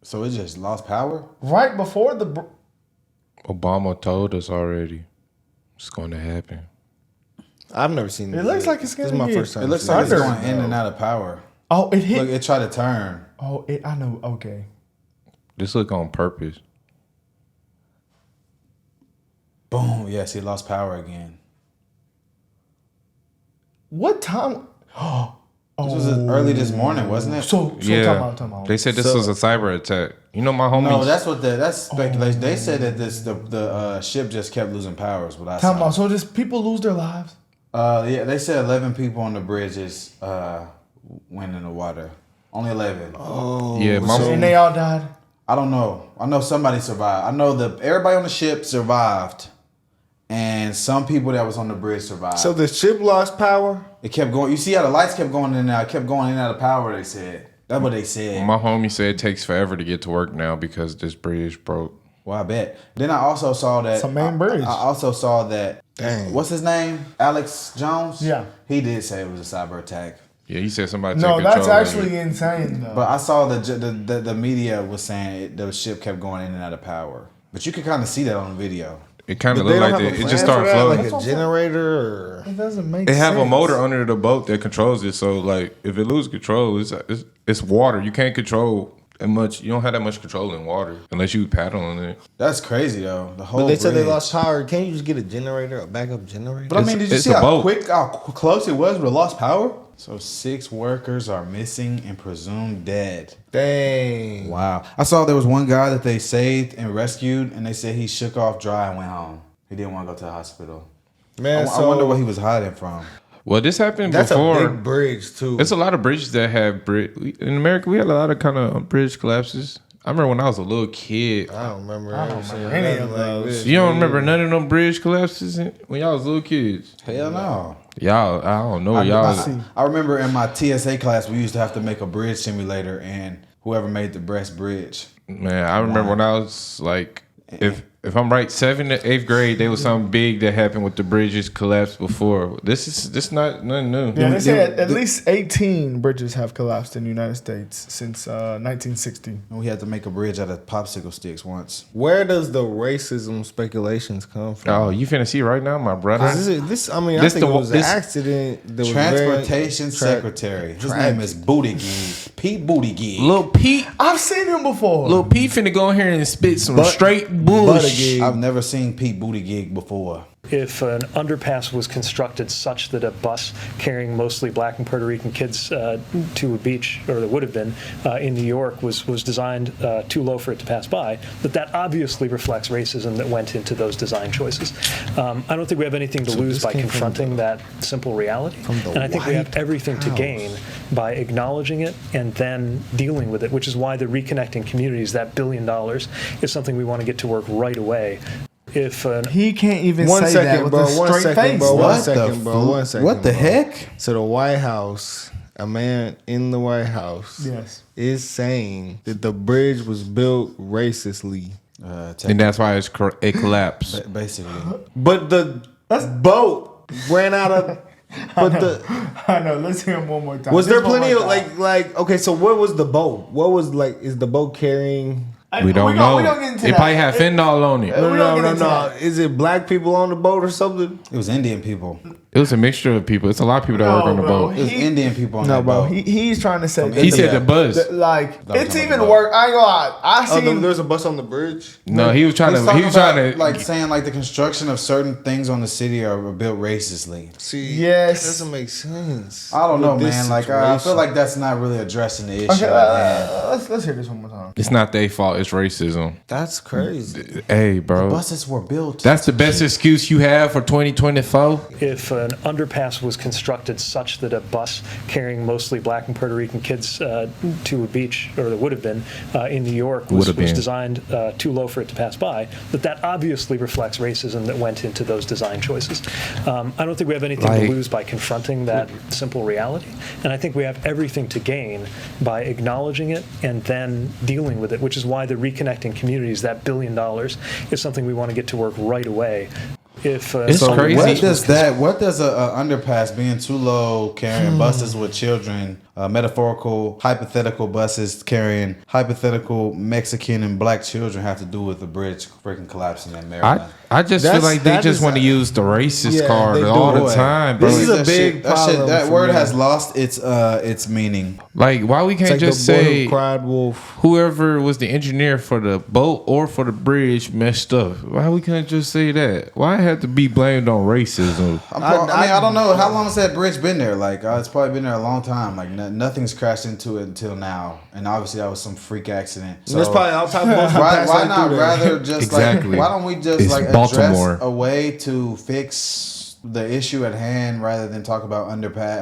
So it just lost power? Right before Obama told us already it's going to happen. I've never seen this. It looks like it's going to This is my first time. It looks seeing like it's this. going in and out of power. Oh, it hit. Look, it tried to turn. Oh, I know. Okay. This look on purpose. Boom. Yes, he lost power again. What time? This was early this morning, wasn't it? So Yeah, time out. they said this was a cyber attack. You know, my homies. No, that's speculation. They said that the ship just kept losing power. Is what I Time saw. out. So just people lose their lives? Yeah, they said 11 people on the bridges went in the water. Only 11. Oh, Yeah, And they all died? I don't know. I know somebody survived. I know everybody on the ship survived, and some people that was on the bridge survived. so the ship lost power. It kept going. You see how the lights kept going in and out. It kept going in and out of power. They said that's what they said. My homie said it takes forever to get to work now because this bridge broke. Well, I bet. Then I also saw that. It's a main bridge. I also saw that. Dang. What's his name? Alex Jones. Yeah. He did say it was a cyber attack. Yeah, he said somebody No, took that's control of actually it. insane, though. But I saw the media was saying the ship kept going in and out of power. But you could kind of see that on the video. It kind But of they looked don't like have a it just plan started for that, floating. like a generator, or It doesn't make They sense. have a motor under the boat that controls it. So, like, if it loses control, it's water. You can't control that much. You don't have that much control in water unless you paddling it. That's crazy though. The whole. but they said they bridge. lost power. Can't you just get a generator, a backup generator? But I mean, did you It's see a boat. how close it was with lost power? So 6 workers are missing and presumed dead. Dang. Wow. I saw there was one guy that they saved and rescued, and they said he shook off dry and went home. He didn't want to go to the hospital. Man, I wonder what he was hiding from. Well, this happened That's before. a big bridge too. There's a lot of bridges that have in America. We had a lot of kind of bridge collapses. I remember when I was a little kid. I don't remember. I don't remember any of those. You don't remember none of them bridge collapses when y'all was little kids? Hell no. Y'all, I don't know. Y'all, I remember in my TSA class, we used to have to make a bridge simulator, and whoever made the best bridge. man, I remember when I was like, if I'm right, 7th to 8th grade, there was something big that happened with the bridges collapsed before. This not nothing new. Yeah, they say at least 18 bridges have collapsed in the United States since 1960. We had to make a bridge out of popsicle sticks once. Where does the racism speculations come from? Oh, you finna see right now, my brother. This I mean, I This think the- it was this- an accident. That was Transportation very Secretary. His tragic. name is Buttigieg. Pete Buttigieg. Lil Pete, I've seen him before. Lil Pete finna go in here and spit some straight bullshit. I've never seen Pete Buttigieg before. If an underpass was constructed such that a bus carrying mostly black and Puerto Rican kids to a beach, or that would have been in New York, was designed too low for it to pass by, that obviously reflects racism that went into those design choices. I don't think we have anything to lose by confronting that simple reality, and I think we have everything to gain by acknowledging it and then dealing with it, which is why the Reconnecting Communities, that $1 billion, is something we want to get to work right away. He can't even One say second, that with bro. a One straight second, face. bro. What One the second, bro. fu- One second. what the bro. heck? So the White House, a man in the White House, Yes. is saying that the bridge was built racistly, And that's why it collapsed. Basically. but the boat ran out of. But I know. Let's hear him one more time. was there Just one plenty more of time. like? Okay, so what was the boat? What was like? Is the boat carrying? We don't know. We don't get into It that. probably had fentanyl on it. We don't get into that. Is it black people on the boat or something? It was Indian people. It was a mixture of people. It's a lot of people that work on the bro. boat. It was Indian people on No, that bro. boat. He's trying to say. He said the buzz. Like was it's on the even boat. worse. I ain't gonna lie. I seen. There's a bus on the bridge. No, he was trying He's to. talking He was about, trying to like saying like the construction of certain things on the city are built racistly. See, Yes. that doesn't make sense. I don't know, With this man. Like I feel situation. like that's not really addressing the issue. Okay, at hand. let's hear this one more time. It's not their fault. It's racism. That's crazy. Hey, bro. Buses were built. That's the best excuse you have for 2024. If an underpass was constructed such that a bus carrying mostly black and Puerto Rican kids to a beach, or that would have been in New York, was designed too low for it to pass by, that obviously reflects racism that went into those design choices. I don't think we have anything to lose by confronting that simple reality, and I think we have everything to gain by acknowledging it and then dealing with it, which is why the Reconnecting Communities, that $1 billion, is something we want to get to work right away. It's So crazy. What does a underpass being too low, carrying buses with children metaphorical, hypothetical buses carrying hypothetical Mexican and black children have to do with the bridge freaking collapsing in Maryland? I just feel like they just want to use the racist card they all do. the time, bro. This is a That big shit, that shit, problem that for word me. has lost its meaning. Like, why we It's can't like just the boy say who cried wolf. whoever was the engineer for the boat or for the bridge messed up? Why we can't just say that? Why it had to be blamed on racism? I don't know. How long has that bridge been there? Like, it's probably been there a long time. Like, nothing's crashed into it until now. And obviously, that was some freak accident. So There's probably all type of why not rather just Exactly. like, why don't we just It's like Baltimore. address a way to fix the issue at hand rather than talk about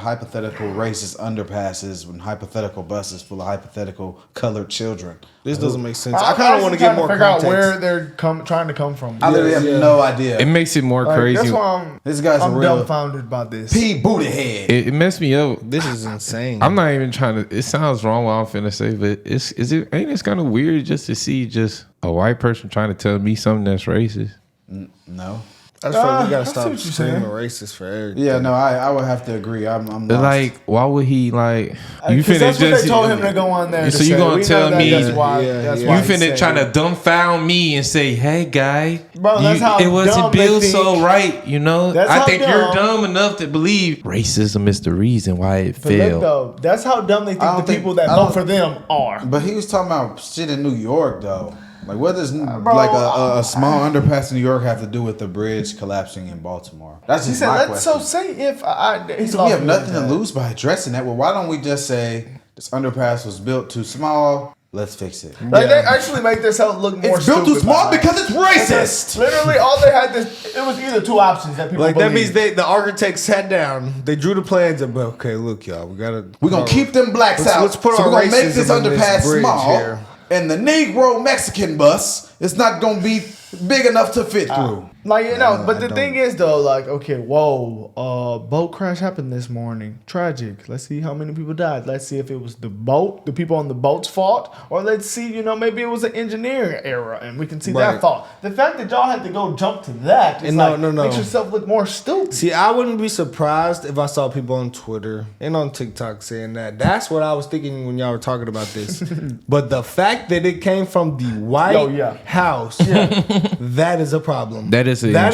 hypothetical racist underpasses and hypothetical buses full of hypothetical colored children? This doesn't make sense. I kind of want to get more figure context. out where they're trying to come from. I literally have no idea. It makes it more Like, crazy. that's why This guy's I'm a real dumbfounded by this. P booty head. It messed me up. This is insane. I'm not even trying to. It sounds wrong what I'm finna say, but ain't it kind of weird just to see just a white person trying to tell me something that's racist? No. That's why we gotta I see stop what you're screaming saying. racist for everything. Yeah, no, I would have to agree. I'm lost. Like, why would he like? You 'Cause finna that's what just they told him to go on there. So to you say. gonna We know tell that me that's why, Yeah, that's yeah. why you he finna said try it. to dumbfound me and say, "Hey, guy, Bro, that's how it wasn't dumb they built think. so right." You know, That's I how think you're dumb. dumb enough to believe racism is the reason why it But look, failed. though, that's how dumb they I think don't the think- people that I vote don't- for them are. But he was talking about shit in New York, though. Like, what does bro, like a small underpass in New York have to do with the bridge collapsing in Baltimore? That's He just said, my let's question. say if he's We have nothing to lose by addressing that. Well, why don't we just say this underpass was built too small? Let's fix it. Like, they actually make this out look more It's built too stupid small by that. because it's racist. Literally, all they had it was either two options that people Like that believed. means the architects sat down, they drew the plans and okay, look, y'all, We're gonna keep them blacks Let's- out. let's put so our we're gonna make racism this on this underpass bridge small. here. And the Negro Mexican bus is not gonna be big enough to fit through. Like, you know, but I the don't. thing is though, like, okay, boat crash happened this morning. Tragic. Let's see how many people died. Let's see if it was the people on the boat's fault, or let's see, maybe it was an engineering error, and we can see Right. that fault. The fact that y'all had to go jump to that is And like, no. makes yourself look more stupid. See, I wouldn't be surprised if I saw people on Twitter and on TikTok saying that. That's what I was thinking when y'all were talking about this. But the fact that it came from the White House, that is a problem. That is like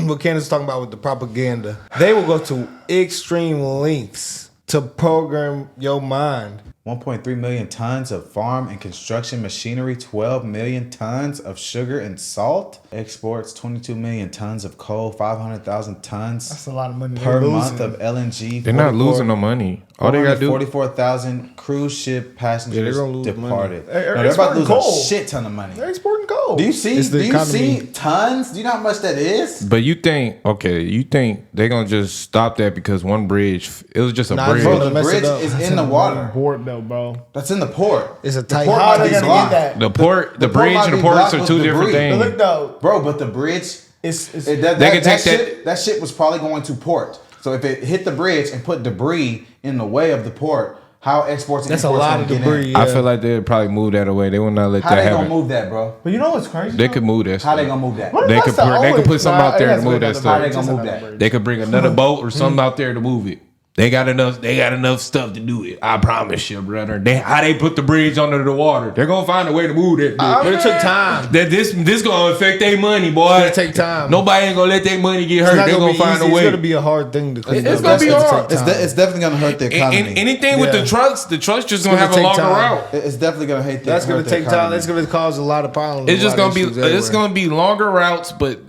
what Candace was talking about with the propaganda. They will go to extreme lengths to program your mind. 1.3 million tons of farm and construction machinery, 12 million tons of sugar and salt, exports 22 million tons of coal, 500,000 tons That's a lot of money per they're month losing. of LNG. They're not losing no money. All they gotta do. 44,000 cruise ship passengers Yeah, they're gonna lose departed. money. They're No, they're about to lose exporting coal. a shit ton of money. They're exporting gold. Do you see? It's the Do you economy. see tons? Do you know how much that is? But you think they're gonna just stop that because one bridge? It was just a Nah, bridge. Bro, Gonna the mess it bridge up. is in the water. Board though, bro. That's in the port. It's a tight port How might are they be gonna blocked. get that? The port, the port bridge, might and the be ports blocked are with two different debris. things. But look though, Bro, but the bridge, it's They can take that shit was probably going to port. So if it hit the bridge and put debris in the way of the port, how exports and That's a imports lot gonna of get in? debris. I Yeah. feel like they'd probably move that away. They would not let How that they gonna happen. move that, bro? But you know what's crazy? They could move that. How they stuff. gonna move that? What if They that's could the put- they only- could put something out it there has to move another that stuff. bridge. How they gonna It's move another that? bridge. They could bring another boat or something out there to move it. They got enough stuff to do it. I promise you, brother. How they put the bridge under the water? They're gonna find a way to move that. bitch. But it took time. That this gonna affect their money, boy. It's gonna take time. Nobody ain't gonna let their money get It's hurt. not They gonna be find easy. a It's way. gonna be a hard thing to clean It's up. gonna be That's hard. take time. It's definitely gonna hurt the economy. Anything with the trucks just gonna gonna have a take longer time. route. It's definitely gonna hurt That's hurt gonna the take time. economy. That's gonna cause a lot of problems. It's just a lot gonna of be issues everywhere. longer routes, but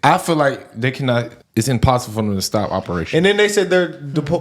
I feel like they cannot. It's impossible for them to stop operation. And then they said they're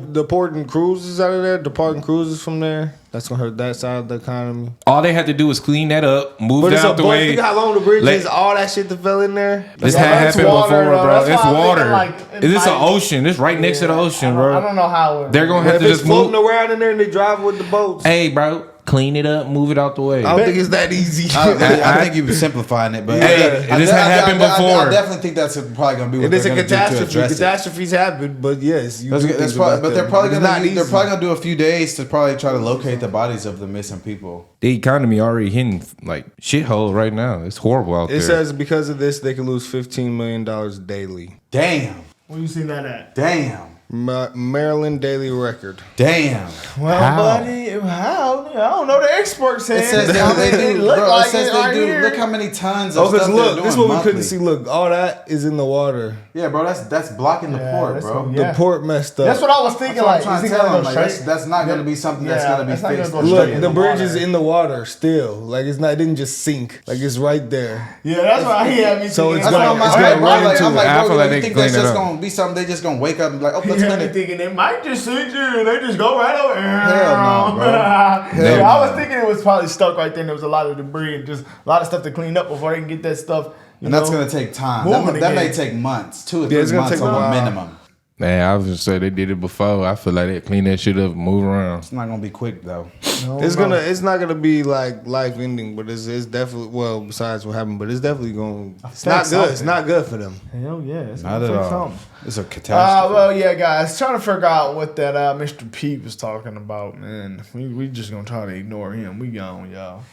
deporting cruises out of there, departing cruises from there. That's gonna hurt that side of the economy. All they had to do was clean that up, move But it's that a out the boy. way. Think how long the bridge Let- is. All that shit that fell in there. This Yeah, had that's happened water, before, though. bro. That's It's why I'm thinking, water. like, it It's an might- ocean. It's right next to the ocean, I bro. don't know how. They're gonna have If to it's just move. floating around in there and they drive with the boats, Hey, bro, clean it up, move it out the way. I don't think it's that easy. I think you're simplifying it, but Hey, this had happened before. I definitely think that's probably gonna be what It is they're a gonna do to catastrophe. address it. Catastrophes happen, but yes, you do That's things probably, about but they're them. probably It's gonna not they're easy. probably gonna do a few days to probably try to locate the bodies of the missing people. The economy already hitting like shithole right now. It's horrible out It there. says because of this, they could lose $15 million daily. Damn, Where you seen that at? damn. Maryland Daily Record. Damn. Well, buddy, how? I don't know. The experts saying It says they do. look Bro, like it says it they right do. here. Look how many tons Oh, of because stuff they're look, doing this is what we monthly. couldn't see. Look, all that is in the water. Yeah, bro, that's blocking the port, that's bro. what- The port messed up. That's what I was thinking. That's what I'm Like, trying is to he tell gonna him. go Like, straight? that's not going to be something that's going to be that's not gonna fixed. go Look, straight in the the bridge water. is in the water still. Like it's not. It didn't just sink. Like it's right there. Yeah, that's why he had me. So thinking. it's That's gonna- what it's I'm gonna like, run into I'm it. like, I bro, feel like you they think clean that's it just up. going to be something they just going to wake up and be like, oh, He let's had clean me it. thinking it might just sink you and they just go right over. Hell no, bro. Yeah, no. I was thinking it was probably stuck right there. And there was a lot of debris and just a lot of stuff to clean up before they can get that stuff. And that's going to take time. moving That may again. take months, 2 or Yeah, it's 3 gonna months take a on a while. minimum. Man, I was just say they did it before. I feel like they clean that shit up, and move around. It's not going to be quick, though. It's not gonna be like life ending, but it's definitely besides what happened, but it's definitely going. It's not good. something. It's not good for them. Hell yeah, it's Not at all. something. It's a catastrophe. Well, yeah, guys, trying to figure out what that Mr. Pete was talking about, man. We just gonna try to ignore him. We gone, y'all.